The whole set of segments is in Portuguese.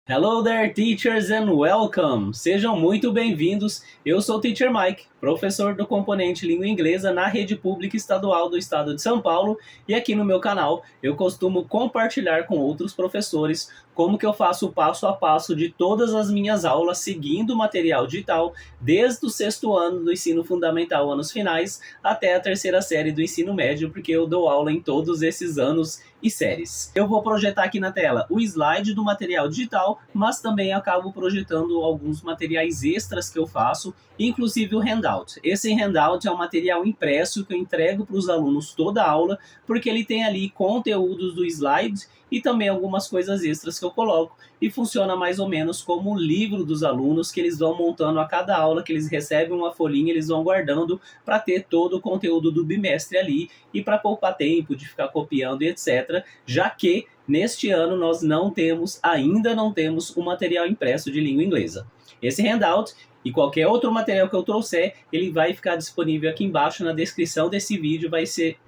Hello there, teachers, and welcome! Sejam muito bem-vindos. Eu sou o Teacher Mike, professor do componente Língua Inglesa na Rede Pública Estadual do Estado de São Paulo, e aqui no meu canal eu costumo compartilhar com outros professores como que eu faço o passo a passo de todas as minhas aulas seguindo o material digital, desde o sexto ano do ensino fundamental, anos finais, até a terceira série do ensino médio, porque eu dou aula em todos esses anos e séries. Eu vou projetar aqui na tela o slide do material digital, mas também acabo projetando alguns materiais extras que eu faço, inclusive o handout. Esse handout é um material impresso que eu entrego para os alunos toda a aula, porque ele tem ali conteúdos do slide e também algumas coisas extras que eu coloco, e funciona mais ou menos como o livro dos alunos que eles vão montando a cada aula, que eles recebem uma folhinha, eles vão guardando para ter todo o conteúdo do bimestre ali e para poupar tempo de ficar copiando e etc, já que neste ano nós ainda não temos o material impresso de língua inglesa. Esse handout e qualquer outro material que eu trouxer, ele vai ficar disponível aqui embaixo na descrição desse vídeo,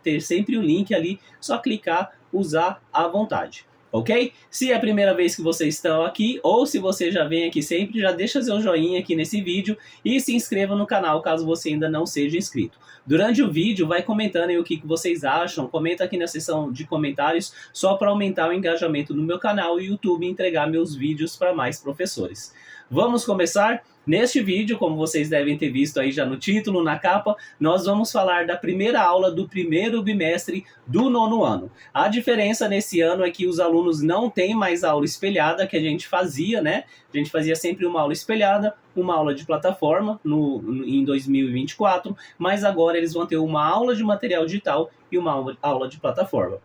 ter sempre o link ali, só clicar, usar à vontade. Ok? Se é a primeira vez que vocês estão aqui, ou se você já vem aqui sempre, já deixa seu joinha aqui nesse vídeo e se inscreva no canal caso você ainda não seja inscrito. Durante o vídeo, vai comentando aí o que vocês acham, comenta aqui na seção de comentários, só para aumentar o engajamento no meu canal e o YouTube entregar meus vídeos para mais professores. Vamos começar? Neste vídeo, como vocês devem ter visto aí já no título, na capa, nós vamos falar da primeira aula do primeiro bimestre do nono ano. A diferença nesse ano é que os alunos não têm mais aula espelhada, que a gente fazia, né? A gente fazia sempre uma aula espelhada, uma aula de plataforma em 2024, mas agora eles vão ter uma aula de material digital e uma aula de plataforma.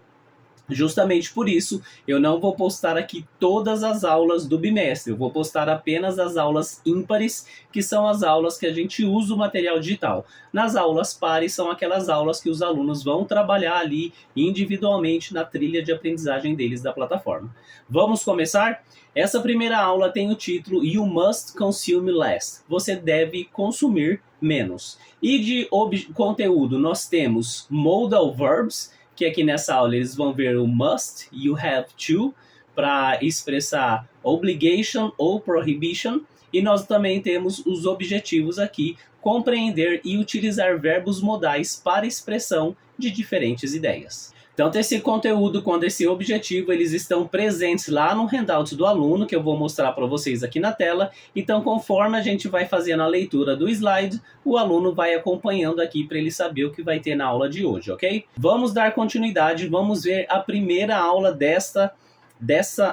Justamente por isso, eu não vou postar aqui todas as aulas do bimestre, eu vou postar apenas as aulas ímpares, que são as aulas que a gente usa o material digital. Nas aulas pares, são aquelas aulas que os alunos vão trabalhar ali individualmente na trilha de aprendizagem deles da plataforma. Vamos começar? Essa primeira aula tem o título You Must Consume Less. Você deve consumir menos. E de conteúdo, nós temos Modal Verbs, que aqui nessa aula eles vão ver o must, you have to, para expressar obligation ou prohibition, e nós também temos os objetivos aqui, compreender e utilizar verbos modais para expressão de diferentes ideias. Então, esse conteúdo com esse objetivo, eles estão presentes lá no handout do aluno, que eu vou mostrar para vocês aqui na tela. Então, conforme a gente vai fazendo a leitura do slide, o aluno vai acompanhando aqui para ele saber o que vai ter na aula de hoje, ok? Vamos dar continuidade, vamos ver a primeira aula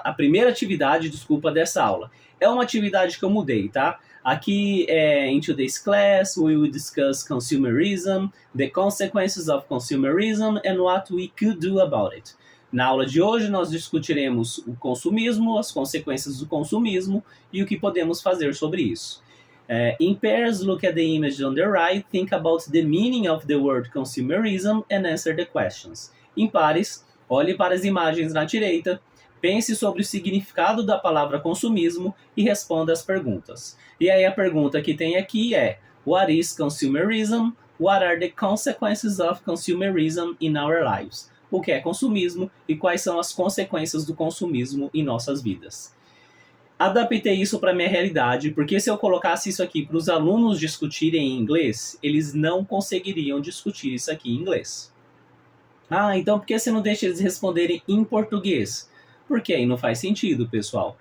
a primeira atividade, desculpa, dessa aula. É uma atividade que eu mudei, tá? Aqui in today's class, we will discuss consumerism, the consequences of consumerism and what we could do about it. Na aula de hoje, nós discutiremos o consumismo, as consequências do consumismo e o que podemos fazer sobre isso. In pairs, look at the image on the right, think about the meaning of the word consumerism and answer the questions. Em pares, olhe para as imagens na direita, pense sobre o significado da palavra consumismo e responda as perguntas. E aí a pergunta que tem aqui é: What is consumerism? What are the consequences of consumerism in our lives? O que é consumismo e quais são as consequências do consumismo em nossas vidas? Adaptei isso para a minha realidade, porque se eu colocasse isso aqui para os alunos discutirem em inglês, eles não conseguiriam discutir isso aqui em inglês. Ah, então por que você não deixa eles responderem em português? Porque aí não faz sentido, pessoal.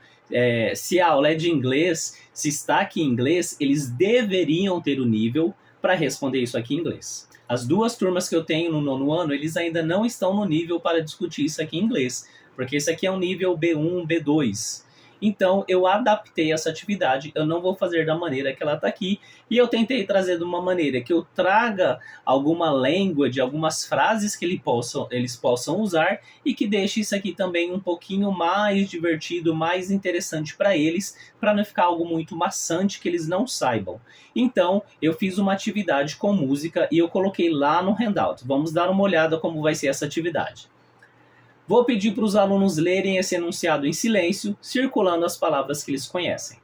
Se a aula é de inglês, se está aqui em inglês, eles deveriam ter o nível para responder isso aqui em inglês. As duas turmas que eu tenho no nono ano, eles ainda não estão no nível para discutir isso aqui em inglês, porque isso aqui é um nível B1, B2. Então, eu adaptei essa atividade, eu não vou fazer da maneira que ela está aqui, e eu tentei trazer de uma maneira que eu traga alguma language, algumas frases que eles possam usar, e que deixe isso aqui também um pouquinho mais divertido, mais interessante para eles, para não ficar algo muito maçante que eles não saibam. Então, eu fiz uma atividade com música e eu coloquei lá no handout. Vamos dar uma olhada como vai ser essa atividade. Vou pedir para os alunos lerem esse enunciado em silêncio, circulando as palavras que eles conhecem.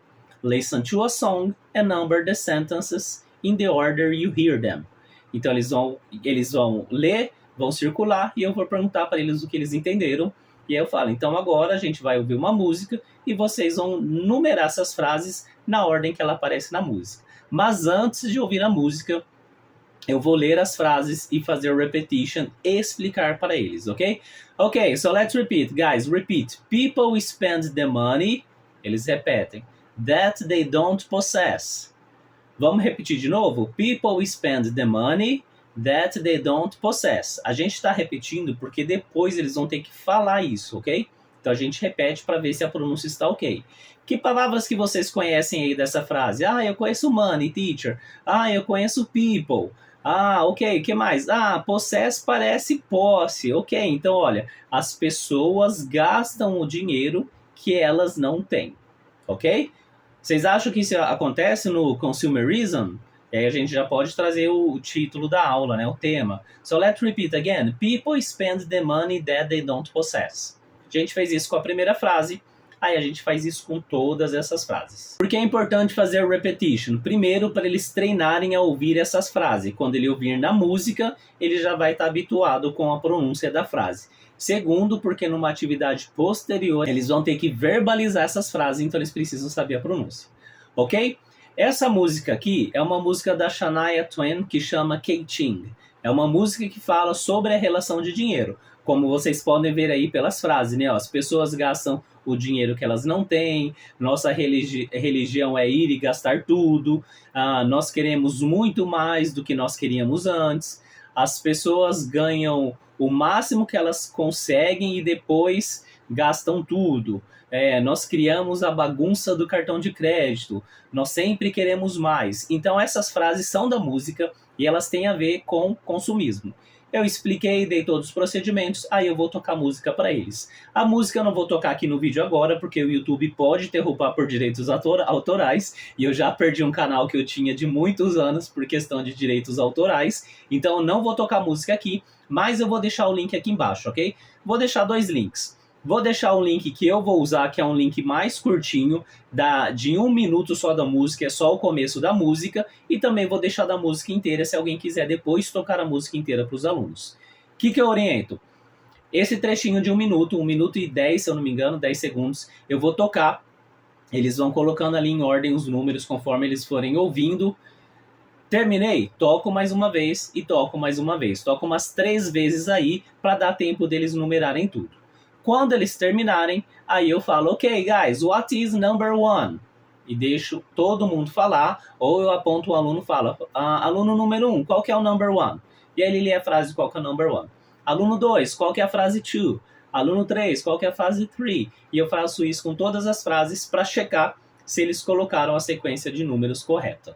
Listen to a song and number the sentences in the order you hear them. Então eles vão ler, vão circular e eu vou perguntar para eles o que eles entenderam. E aí eu falo, então agora a gente vai ouvir uma música e vocês vão numerar essas frases na ordem que ela aparece na música. Mas antes de ouvir a música, eu vou ler as frases e fazer o repetition e explicar para eles, ok? Ok, so let's repeat, guys, repeat. People spend the money, eles repetem, that they don't possess. Vamos repetir de novo? People spend the money that they don't possess. A gente está repetindo porque depois eles vão ter que falar isso, ok? Então a gente repete para ver se a pronúncia está ok. Que palavras que vocês conhecem aí dessa frase? Ah, eu conheço money, teacher. Ah, eu conheço people. Ah, ok, o que mais? Ah, possess parece posse. Ok, então olha, as pessoas gastam o dinheiro que elas não têm, ok? Vocês acham que isso acontece no consumerism? E aí a gente já pode trazer o título da aula, né, o tema. So let's repeat again. People spend the money that they don't possess. A gente fez isso com a primeira frase, aí a gente faz isso com todas essas frases. Por que é importante fazer o repetition? Primeiro, para eles treinarem a ouvir essas frases. Quando ele ouvir na música, ele já vai estar habituado com a pronúncia da frase. Segundo, porque numa atividade posterior, eles vão ter que verbalizar essas frases, então eles precisam saber a pronúncia. Ok? Essa música aqui é uma música da Shania Twain que chama Kei-Ching. É uma música que fala sobre a relação de dinheiro. Como vocês podem ver aí pelas frases, né? As pessoas gastam o dinheiro que elas não têm, nossa religião é ir e gastar tudo, nós queremos muito mais do que nós queríamos antes, as pessoas ganham o máximo que elas conseguem e depois gastam tudo. Nós criamos a bagunça do cartão de crédito, nós sempre queremos mais. Então essas frases são da música e elas têm a ver com consumismo. Eu expliquei, dei todos os procedimentos, aí eu vou tocar música para eles. A música eu não vou tocar aqui no vídeo agora, porque o YouTube pode derrubar por direitos autorais, e eu já perdi um canal que eu tinha de muitos anos por questão de direitos autorais, então eu não vou tocar música aqui, mas eu vou deixar o link aqui embaixo, ok? Vou deixar 2 links. Vou deixar um link que eu vou usar, que é um link mais curtinho, de 1 minuto só da música, é só o começo da música, e também vou deixar da música inteira, se alguém quiser depois tocar a música inteira para os alunos. O que eu oriento? Esse trechinho de 1 minuto, 1 minuto e 10, se eu não me engano, 10 segundos, eu vou tocar, eles vão colocando ali em ordem os números conforme eles forem ouvindo. Terminei, toco mais uma vez e toco mais uma vez. Toco umas 3 vezes aí, para dar tempo deles numerarem tudo. Quando eles terminarem, aí eu falo, ok, guys, what is number 1? E deixo todo mundo falar, ou eu aponto o aluno e falo, aluno número 1, qual que é o number 1? E aí ele lê a frase, qual que é o number 1? Aluno 2, qual que é a frase 2? Aluno 3, qual que é a frase 3? E eu faço isso com todas as frases para checar se eles colocaram a sequência de números correta.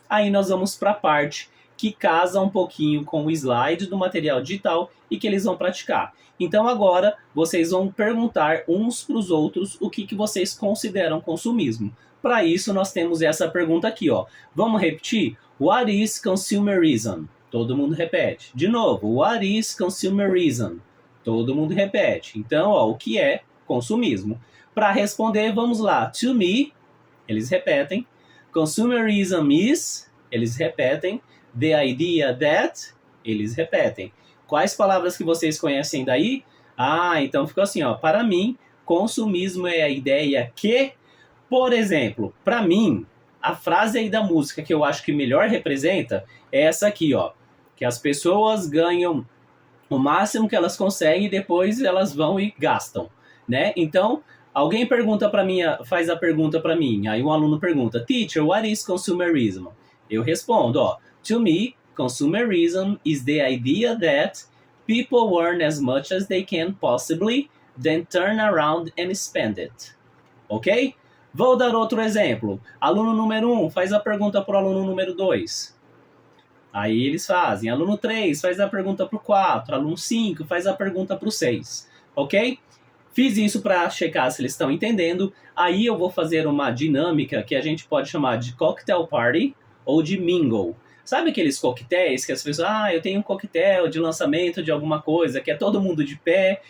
Aí nós vamos para a parte que casa um pouquinho com o slide do material digital e que eles vão praticar. Então agora vocês vão perguntar uns para os outros o que vocês consideram consumismo. Para isso nós temos essa pergunta aqui, ó. Vamos repetir? What is consumerism? Todo mundo repete. De novo, what is consumerism? Todo mundo repete. Então, ó, o que é consumismo? Para responder, vamos lá. To me, eles repetem. Consumerism is, eles repetem. The idea that, eles repetem. Quais palavras que vocês conhecem daí? Então ficou assim, ó. Para mim, consumismo é a ideia que, por exemplo, para mim, a frase aí da música que eu acho que melhor representa é essa aqui, ó. Que as pessoas ganham o máximo que elas conseguem e depois elas vão e gastam, né? Então, alguém pergunta para mim, faz a pergunta para mim. Aí um aluno pergunta, teacher, what is consumerism? Eu respondo, ó. To me, consumerism is the idea that people earn as much as they can possibly, then turn around and spend it. Ok? Vou dar outro exemplo. Aluno número 1 faz a pergunta para o aluno número 2. Aí eles fazem. Aluno 3 faz a pergunta para o 4. Aluno 5 faz a pergunta para o 6. Ok? Fiz isso para checar se eles estão entendendo. Aí eu vou fazer uma dinâmica que a gente pode chamar de cocktail party ou de mingle. Sabe aqueles coquetéis que as pessoas... eu tenho um coquetel de lançamento de alguma coisa, que é todo mundo de pé,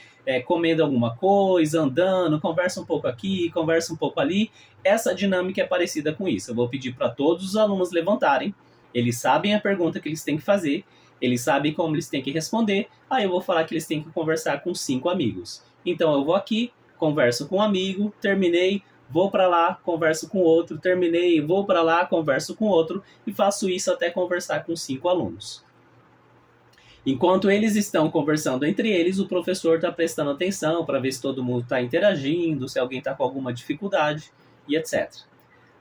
comendo alguma coisa, andando, conversa um pouco aqui, conversa um pouco ali. Essa dinâmica é parecida com isso. Eu vou pedir para todos os alunos levantarem. Eles sabem a pergunta que eles têm que fazer, eles sabem como eles têm que responder. Aí eu vou falar que eles têm que conversar com 5 amigos. Então eu vou aqui, converso com um amigo, terminei, vou para lá, converso com outro, terminei, vou para lá, converso com outro e faço isso até conversar com 5 alunos. Enquanto eles estão conversando entre eles, o professor está prestando atenção para ver se todo mundo está interagindo, se alguém está com alguma dificuldade e etc.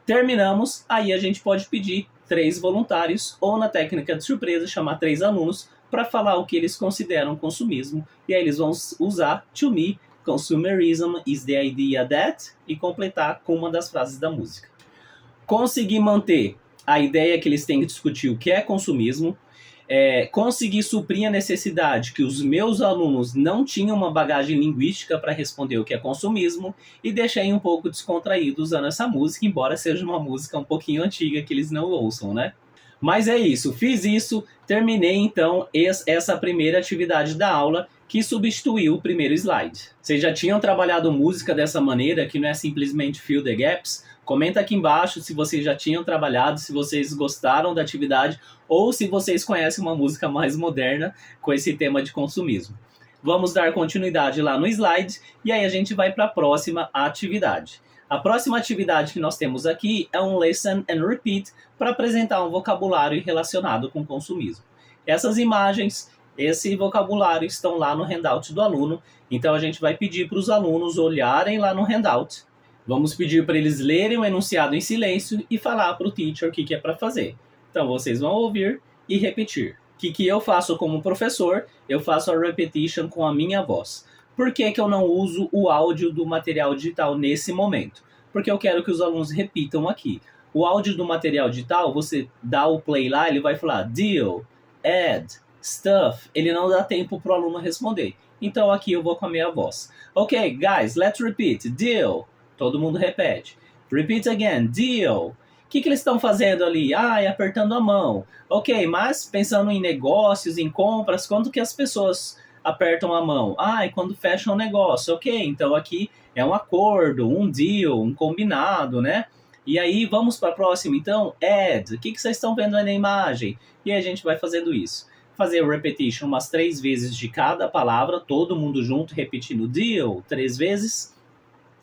Terminamos, aí a gente pode pedir 3 voluntários ou na técnica de surpresa chamar 3 alunos para falar o que eles consideram consumismo e aí eles vão usar to me, consumerism is the idea that e completar com uma das frases da música. Conseguir manter a ideia que eles têm que discutir o que é consumismo, conseguir suprir a necessidade que os meus alunos não tinham uma bagagem linguística para responder o que é consumismo e deixei um pouco descontraído usando essa música, embora seja uma música um pouquinho antiga que eles não ouçam, né? Mas é isso, fiz isso, terminei então essa primeira atividade da aula que substituiu o primeiro slide. Vocês já tinham trabalhado música dessa maneira, que não é simplesmente fill the gaps? Comenta aqui embaixo se vocês já tinham trabalhado, se vocês gostaram da atividade ou se vocês conhecem uma música mais moderna com esse tema de consumismo. Vamos dar continuidade lá no slide e aí a gente vai para a próxima atividade. A próxima atividade que nós temos aqui é um Listen and Repeat para apresentar um vocabulário relacionado com consumismo. Essas imagens, esse vocabulário estão lá no handout do aluno, então a gente vai pedir para os alunos olharem lá no handout. Vamos pedir para eles lerem o enunciado em silêncio e falar para o teacher o que é para fazer. Então vocês vão ouvir e repetir. O que eu faço como professor? Eu faço a repetition com a minha voz. Por que eu não uso o áudio do material digital nesse momento? Porque eu quero que os alunos repitam aqui. O áudio do material digital, você dá o play lá, ele vai falar deal, add, stuff. Ele não dá tempo para o aluno responder. Então aqui eu vou com a minha voz. Ok, guys, let's repeat. Deal. Todo mundo repete. Repeat again. Deal. O que eles estão fazendo ali? Apertando a mão. Ok, mas pensando em negócios, em compras, quando que as pessoas apertam a mão? Quando fecham o negócio. Ok, então aqui é um acordo, um deal, um combinado, né? E aí vamos para a próxima, então, add. O que vocês estão vendo aí na imagem? E aí a gente vai fazendo isso. Fazer o repetition umas 3 vezes de cada palavra, todo mundo junto, repetindo deal 3 vezes.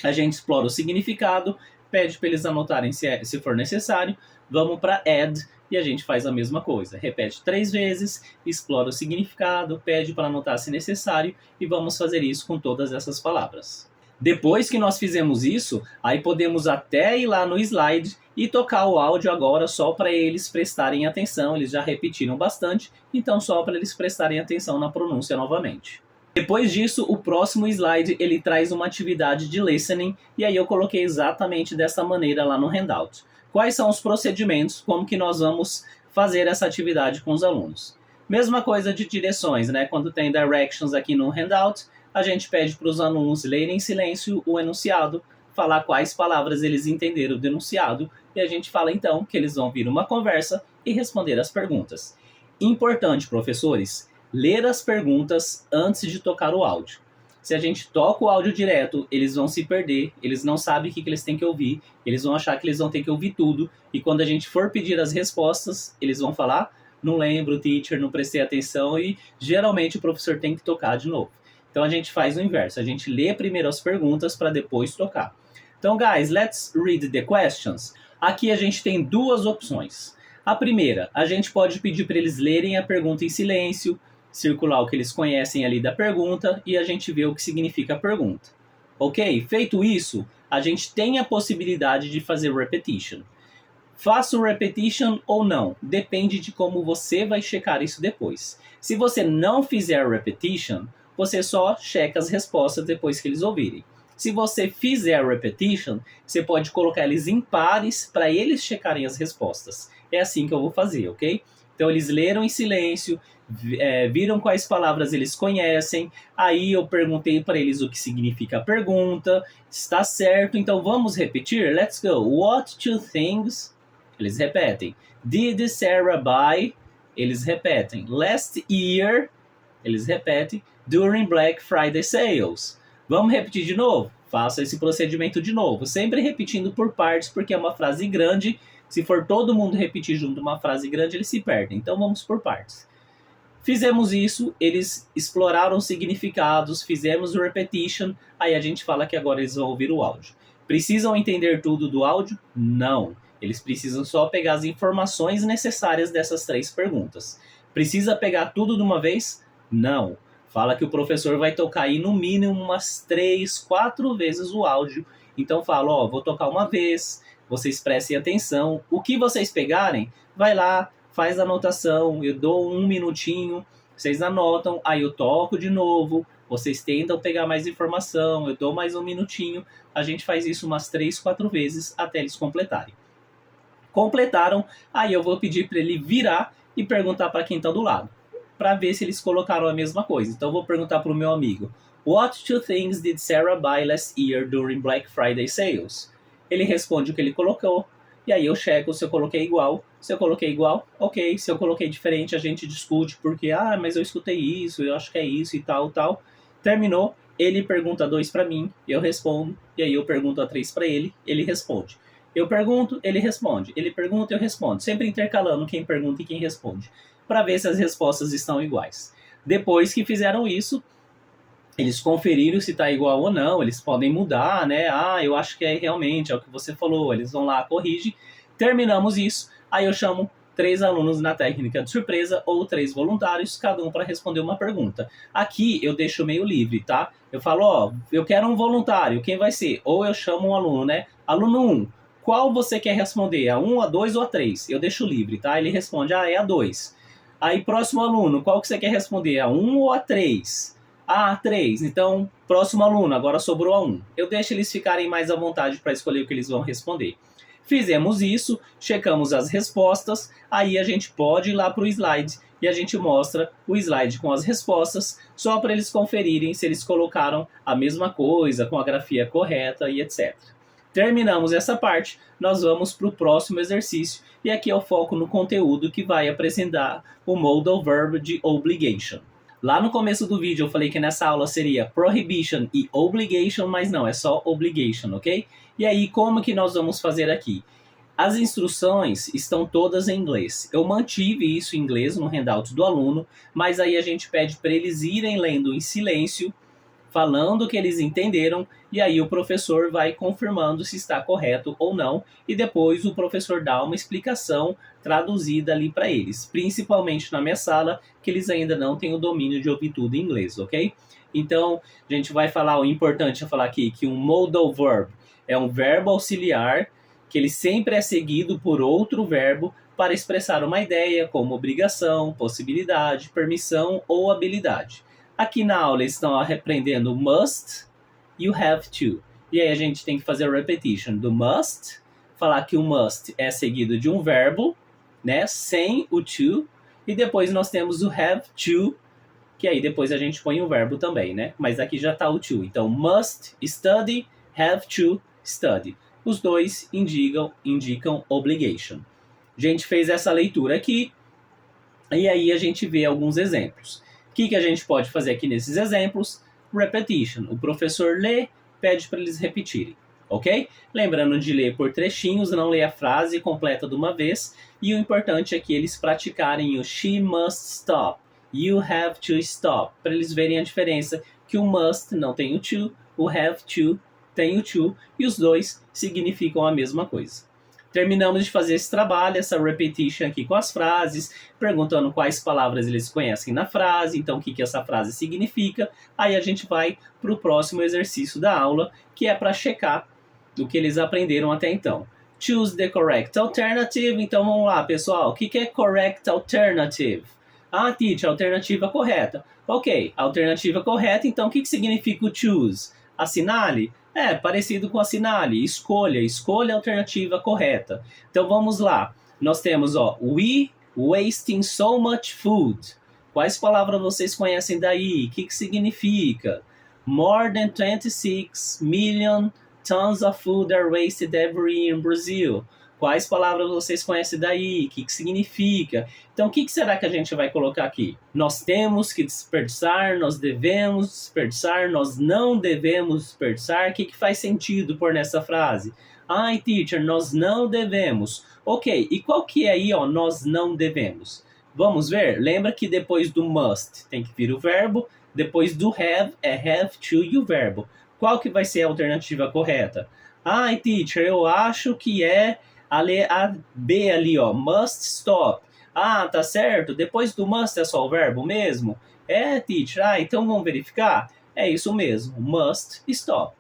A gente explora o significado, pede para eles anotarem se for necessário. Vamos para add e a gente faz a mesma coisa. Repete 3 vezes, explora o significado, pede para anotar se necessário e vamos fazer isso com todas essas palavras. Depois que nós fizemos isso, aí podemos até ir lá no slide e tocar o áudio agora só para eles prestarem atenção. Eles já repetiram bastante, então só para eles prestarem atenção na pronúncia novamente. Depois disso, o próximo slide ele traz uma atividade de listening e aí eu coloquei exatamente dessa maneira lá no handout. Quais são os procedimentos, como que nós vamos fazer essa atividade com os alunos? Mesma coisa de direções, né? Quando tem directions aqui no handout, a gente pede para os alunos lerem em silêncio o enunciado, falar quais palavras eles entenderam do enunciado e a gente fala então que eles vão vir uma conversa e responder as perguntas. Importante, professores, ler as perguntas antes de tocar o áudio. Se a gente toca o áudio direto, eles vão se perder, eles não sabem o que eles têm que ouvir, eles vão achar que eles vão ter que ouvir tudo, e quando a gente for pedir as respostas, eles vão falar, não lembro, teacher, não prestei atenção, e geralmente o professor tem que tocar de novo. Então a gente faz o inverso, a gente lê primeiro as perguntas para depois tocar. Então, guys, let's read the questions. Aqui a gente tem 2 opções. A primeira, a gente pode pedir para eles lerem a pergunta em silêncio, circular o que eles conhecem ali da pergunta e a gente vê o que significa a pergunta. Ok? Feito isso, a gente tem a possibilidade de fazer repetition. Faça o repetition ou não, depende de como você vai checar isso depois. Se você não fizer repetition, você só checa as respostas depois que eles ouvirem. Se você fizer repetition, você pode colocar eles em pares para eles checarem as respostas. É assim que eu vou fazer, ok? Então eles leram em silêncio, viram quais palavras eles conhecem, aí eu perguntei para eles o que significa a pergunta, está certo, então vamos repetir? Let's go. What 2 things? Eles repetem. Did Sarah buy? Eles repetem. Last year? Eles repetem. During Black Friday sales. Vamos repetir de novo? Faça esse procedimento de novo, sempre repetindo por partes, porque é uma frase grande. Se for todo mundo repetir junto uma frase grande, eles se perdem. Então vamos por partes. Fizemos isso, eles exploraram significados, fizemos o repetition, aí a gente fala que agora eles vão ouvir o áudio. Precisam entender tudo do áudio? Não. Eles precisam só pegar as informações necessárias dessas 3 perguntas. Precisa pegar tudo de uma vez? Não. Fala que o professor vai tocar aí no mínimo umas 3, 4 vezes o áudio. Então fala, ó, vou tocar uma vez, vocês prestem atenção. O que vocês pegarem, vai lá, faz a anotação, eu dou 1 minutinho, vocês anotam, aí eu toco de novo, vocês tentam pegar mais informação, eu dou mais 1 minutinho, a gente faz isso umas 3, 4 vezes até eles completarem. Completaram, aí eu vou pedir para ele virar e perguntar para quem está do lado, para ver se eles colocaram a mesma coisa. Então eu vou perguntar para o meu amigo, What 2 things did Sarah buy last year during Black Friday sales? Ele responde o que ele colocou, e aí eu checo se eu coloquei igual. Se eu coloquei igual, ok. Se eu coloquei diferente, a gente discute, porque, mas eu escutei isso, eu acho que é isso e tal, tal. Terminou, ele pergunta 2 para mim, eu respondo, e aí eu pergunto a 3 para ele responde. Eu pergunto, ele responde. Ele pergunta, eu respondo. Sempre intercalando quem pergunta e quem responde, para ver se as respostas estão iguais. Depois que fizeram isso, eles conferiram se está igual ou não, eles podem mudar, né? Eu acho que realmente é o que você falou, eles vão lá, corrigem. Terminamos isso, aí eu chamo 3 alunos na técnica de surpresa ou 3 voluntários, cada um para responder uma pergunta. Aqui eu deixo meio livre, tá? Eu falo, eu quero um voluntário, quem vai ser? Ou eu chamo um aluno, né? Aluno 1, qual você quer responder? A 1, a 2 ou a 3? Eu deixo livre, tá? Ele responde, é a 2. Aí, próximo aluno, qual que você quer responder? A 1 ou a 3? 3. Então, próximo aluno, agora sobrou a 1. Eu deixo eles ficarem mais à vontade para escolher o que eles vão responder. Fizemos isso, checamos as respostas, aí a gente pode ir lá para o slide e a gente mostra o slide com as respostas, só para eles conferirem se eles colocaram a mesma coisa, com a grafia correta e etc. Terminamos essa parte, nós vamos para o próximo exercício, e aqui é o foco no conteúdo que vai apresentar o modal verb de obligation. Lá no começo do vídeo eu falei que nessa aula seria prohibition e obligation, mas não, é só obligation, ok? E aí, como que nós vamos fazer aqui? As instruções estão todas em inglês. Eu mantive isso em inglês no handout do aluno, mas aí a gente pede para eles irem lendo em silêncio, falando que eles entenderam, e aí o professor vai confirmando se está correto ou não, e depois o professor dá uma explicação traduzida ali para eles, principalmente na minha sala, que eles ainda não têm o domínio de ouvir tudo em inglês, ok? Então, a gente vai falar, o importante é falar aqui que um modal verb é um verbo auxiliar, que ele sempre é seguido por outro verbo para expressar uma ideia, como obrigação, possibilidade, permissão ou habilidade. Aqui na aula eles estão aprendendo must e o have to. E aí a gente tem que fazer a repetition do must, falar que o must é seguido de um verbo, né, sem o to, e depois nós temos o have to, que aí depois a gente põe o verbo também, né? Mas aqui já está o to. Então, must study, have to study. Os dois indicam obligation. A gente fez essa leitura aqui, e aí a gente vê alguns exemplos. O que a gente pode fazer aqui nesses exemplos? Repetition. O professor lê, pede para eles repetirem, ok? Lembrando de ler por trechinhos, não ler a frase completa de uma vez. E o importante é que eles praticarem o she must stop, you have to stop, para eles verem a diferença, que o must não tem o to, o have to tem o to, e os dois significam a mesma coisa. Terminamos de fazer esse trabalho, essa repetition aqui com as frases, perguntando quais palavras eles conhecem na frase, então o que essa frase significa. Aí a gente vai para o próximo exercício da aula, que é para checar o que eles aprenderam até então. Choose the correct alternative. Então vamos lá, pessoal. O que é correct alternative? Teacher, alternativa correta. Ok, alternativa correta. Então o que significa o choose? Assinale? Parecido com assinale. Escolha a alternativa correta. Então vamos lá. Nós temos, we wasting so much food. Quais palavras vocês conhecem daí? O que significa? More than 26 million tons of food are wasted every year in Brazil. Quais palavras vocês conhecem daí? O que significa? Então, o que será que a gente vai colocar aqui? Nós temos que desperdiçar, nós devemos desperdiçar, nós não devemos desperdiçar. O que faz sentido pôr nessa frase? Teacher, nós não devemos. Ok, e qual que é aí, nós não devemos? Vamos ver? Lembra que depois do must tem que vir o verbo, depois do have é have to e o verbo. Qual que vai ser a alternativa correta? Ai, teacher, eu acho que é a B ali, ó, must stop. Ah, tá certo. Depois do must é só o verbo mesmo? É, teacher. Ah, então vamos verificar? É isso mesmo, must stop.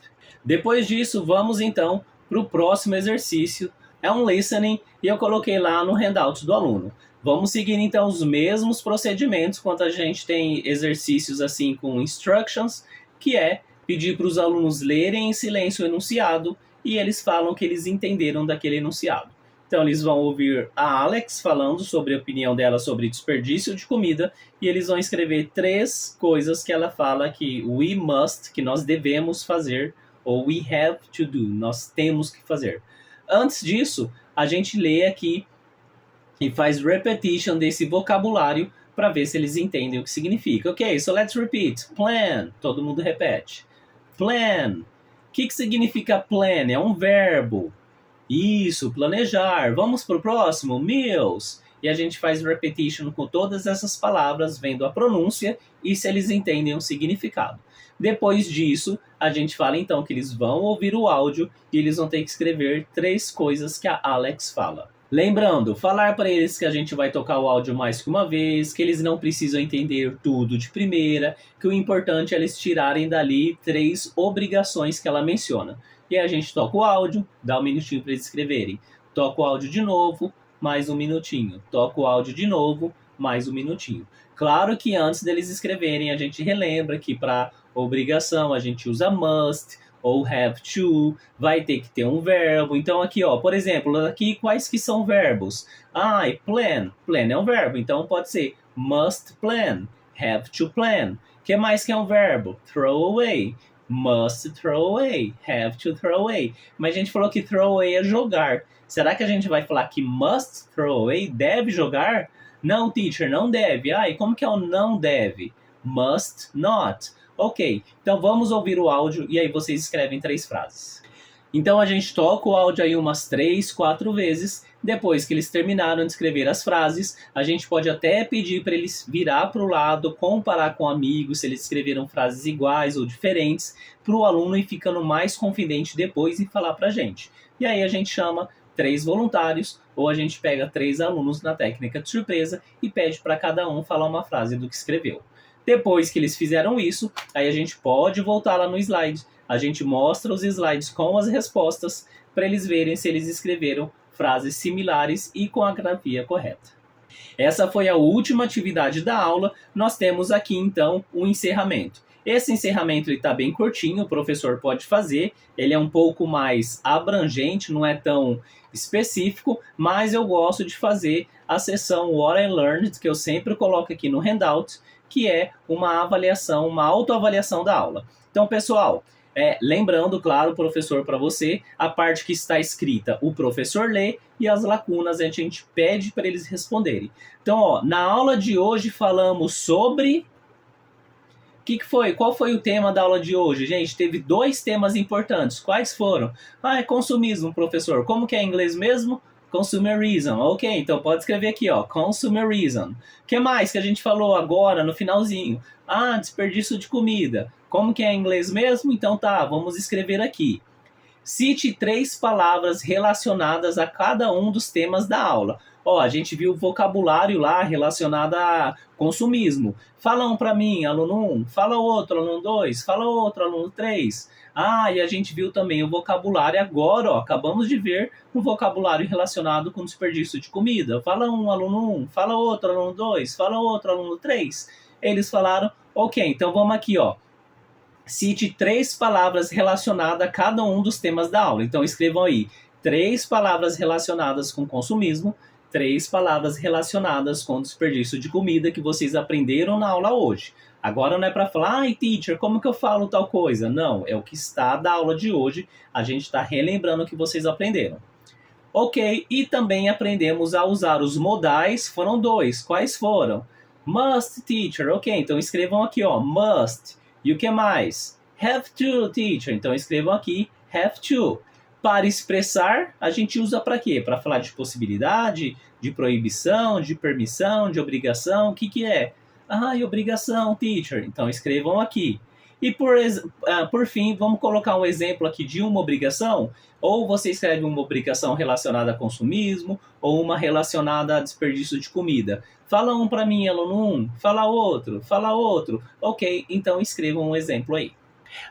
Depois disso, vamos então para o próximo exercício. É um listening e eu coloquei lá no handout do aluno. Vamos seguir então os mesmos procedimentos quando a gente tem exercícios assim com instructions, que é pedir para os alunos lerem em silêncio o enunciado e eles falam que eles entenderam daquele enunciado. Então eles vão ouvir a Alex falando sobre a opinião dela sobre desperdício de comida e eles vão escrever 3 coisas que ela fala que we must, que nós devemos fazer, ou we have to do, nós temos que fazer. Antes disso, a gente lê aqui e faz repetition desse vocabulário para ver se eles entendem o que significa. Ok, so let's repeat. Plan, todo mundo repete. Plan. O que significa plan? É um verbo. Isso, planejar. Vamos para o próximo? Meals. E a gente faz repetition com todas essas palavras, vendo a pronúncia e se eles entendem o significado. Depois disso, a gente fala então que eles vão ouvir o áudio e eles vão ter que escrever 3 coisas que a Alex fala. Lembrando, falar para eles que a gente vai tocar o áudio mais que uma vez, que eles não precisam entender tudo de primeira, que o importante é eles tirarem dali 3 obrigações que ela menciona. E aí a gente toca o áudio, dá 1 minutinho para eles escreverem. Toca o áudio de novo, mais 1 minutinho. Toca o áudio de novo, mais 1 minutinho. Claro que antes deles escreverem, a gente relembra que para obrigação a gente usa must ou have to, vai ter que ter um verbo. Então aqui, ó, por exemplo, aqui quais que são verbos? Plan. Plan é um verbo, então pode ser must plan, have to plan. O que mais que é um verbo? Throw away. Must throw away, have to throw away. Mas a gente falou que throw away é jogar. Será que a gente vai falar que must throw away, deve jogar? Não, teacher, não deve. E como que é o não deve? Must not. Ok, então vamos ouvir o áudio e aí vocês escrevem 3 frases. Então a gente toca o áudio aí umas 3, 4 vezes. Depois que eles terminaram de escrever as frases, a gente pode até pedir para eles virar para o lado, comparar com amigos, se eles escreveram frases iguais ou diferentes, para o aluno ir ficando mais confidente depois e falar para a gente. E aí a gente chama 3 voluntários, ou a gente pega 3 alunos na técnica de surpresa e pede para cada um falar uma frase do que escreveu. Depois que eles fizeram isso, aí a gente pode voltar lá no slide. A gente mostra os slides com as respostas para eles verem se eles escreveram frases similares e com a grafia correta. Essa foi a última atividade da aula. Nós temos aqui, então, o encerramento. Esse encerramento está bem curtinho, o professor pode fazer. Ele é um pouco mais abrangente, não é tão específico, mas eu gosto de fazer a sessão What I Learned, que eu sempre coloco aqui no handout, que é uma avaliação, uma autoavaliação da aula. Então, pessoal, lembrando, claro, professor, para você, a parte que está escrita, o professor lê e as lacunas a gente pede para eles responderem. Então, ó, na aula de hoje falamos sobre... O que foi? Qual foi o tema da aula de hoje? Gente, teve 2 temas importantes. Quais foram? É consumismo, professor. Como que é em inglês mesmo? Consumerism. Ok, então pode escrever aqui, ó. Consumerism. O que mais que a gente falou agora, no finalzinho? Desperdício de comida. Como que é em inglês mesmo? Então tá, vamos escrever aqui. Cite 3 palavras relacionadas a cada um dos temas da aula. Ó, a gente viu o vocabulário lá relacionado a consumismo. Fala um para mim, aluno 1. Fala outro, aluno 2. Fala outro, aluno 3. E a gente viu também o vocabulário agora, ó. Acabamos de ver um vocabulário relacionado com desperdício de comida. Fala um, aluno 1. Fala outro, aluno 2. Fala outro, aluno 3. Eles falaram, ok, então vamos aqui, ó. Cite 3 palavras relacionadas a cada um dos temas da aula. Então escrevam aí 3 palavras relacionadas com consumismo, 3 palavras relacionadas com desperdício de comida que vocês aprenderam na aula hoje. Agora não é para falar, teacher, como que eu falo tal coisa? Não, é o que está da aula de hoje. A gente está relembrando o que vocês aprenderam. Ok, e também aprendemos a usar os modais. Foram 2. Quais foram? Must, teacher. Ok, então escrevam aqui, ó, must. E o que mais? Have to, teacher. Então escrevam aqui, have to. Para expressar, a gente usa para quê? Para falar de possibilidade, de proibição, de permissão, de obrigação. O que que é? Ah, e obrigação, teacher. Então escrevam aqui. E por fim, vamos colocar um exemplo aqui de uma obrigação. Ou você escreve uma obrigação relacionada a consumismo, ou uma relacionada a desperdício de comida. Fala um para mim, aluno 1. Fala outro. Fala outro. Ok, então escrevam um exemplo aí.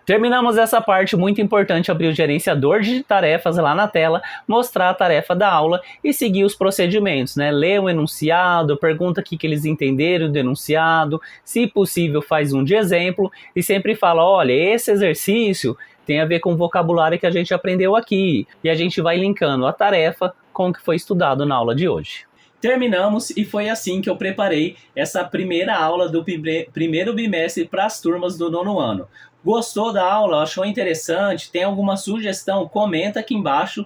Terminamos essa parte muito importante, abrir o gerenciador de tarefas lá na tela, mostrar a tarefa da aula e seguir os procedimentos, né? Lê o enunciado, pergunta o que eles entenderam do enunciado, se possível faz um de exemplo e sempre fala, olha, esse exercício tem a ver com o vocabulário que a gente aprendeu aqui e a gente vai linkando a tarefa com o que foi estudado na aula de hoje. Terminamos e foi assim que eu preparei essa primeira aula do primeiro bimestre para as turmas do 9º ano. Gostou da aula? Achou interessante? Tem alguma sugestão? Comenta aqui embaixo.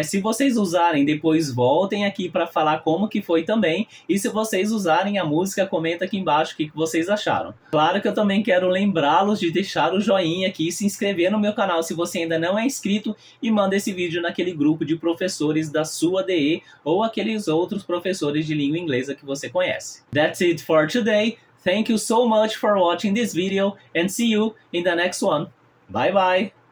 Se vocês usarem, depois voltem aqui para falar como que foi também. E se vocês usarem a música, comenta aqui embaixo o que vocês acharam. Claro que eu também quero lembrá-los de deixar o joinha aqui e se inscrever no meu canal se você ainda não é inscrito e manda esse vídeo naquele grupo de professores da sua DE ou aqueles outros professores de língua inglesa que você conhece. That's it for today. Thank you so much for watching this video and see you in the next one. Bye bye!